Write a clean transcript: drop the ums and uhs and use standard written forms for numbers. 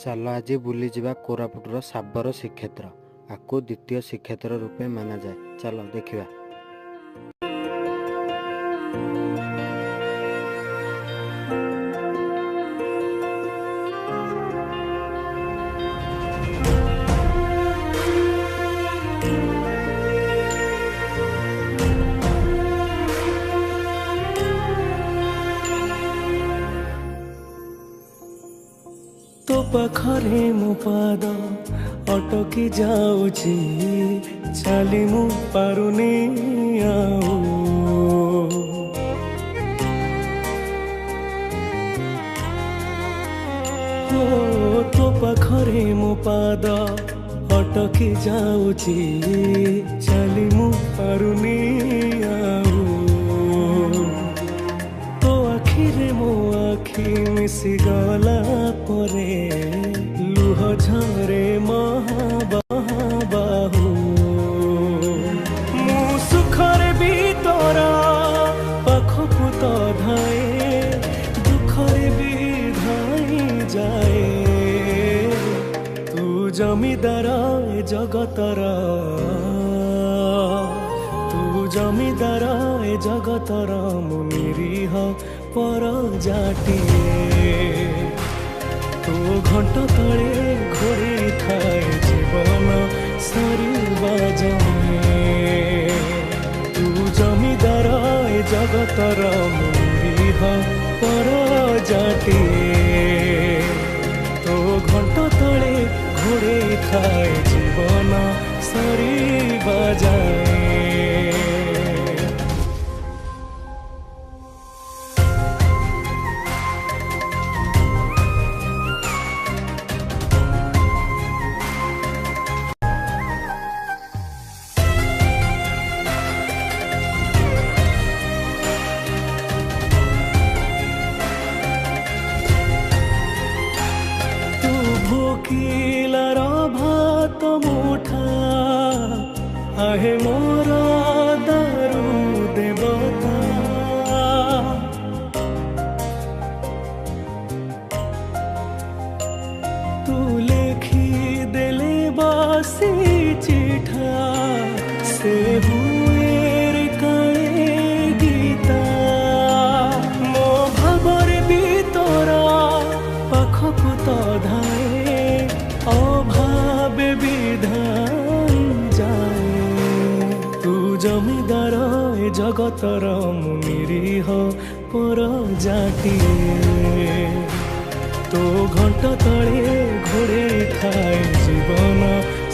चल आज बुली ଯିବା କୋରାପୁଟର ଶାବର ଶ୍ରୀକ୍ଷେତ୍ର। ଆକୁ ଦ୍ୱିତୀୟ ଶ୍ରୀକ୍ଷେତ୍ର ରୂପେ ମାନାଯାଏ। ଚାଲ ଦେଖିବା। तो पाखरे मो पाद अटकी जाऊची चाली मु पारुनी आऊ हो तो पाखरे मो पाद अटकी जाऊची चाली मु पारुनी आऊ तो आखिरे मो आखि मिसी गला परे लुह झरे महाबाहु मु सुखरे भी तोरा पाखकु तो धाए दुखरे भी धाई जाए तू जमीदार ए जगतर तू जमीदार ए जगतर मु निरीह पर जाटिए तो घंट तले घोड़ी थाए जीवन सरिबा जाए तू जमीदार ए जगतर मुरीह पर जाटिए तो घंट तले घोड़ी थाए जीवन सरिबा जाए। भोकिलार भात मुठा आहे मोर दारू देवता तू लेखी देले बासी चिठा से हुए रे काले गीता मो भाबर भी तोरा पाखकु तो धाए अभाव विधान जाए तू जमीदार ए जगतर मु निरीह पर जाटिए तो घंट तले घोड़े थाए जीवन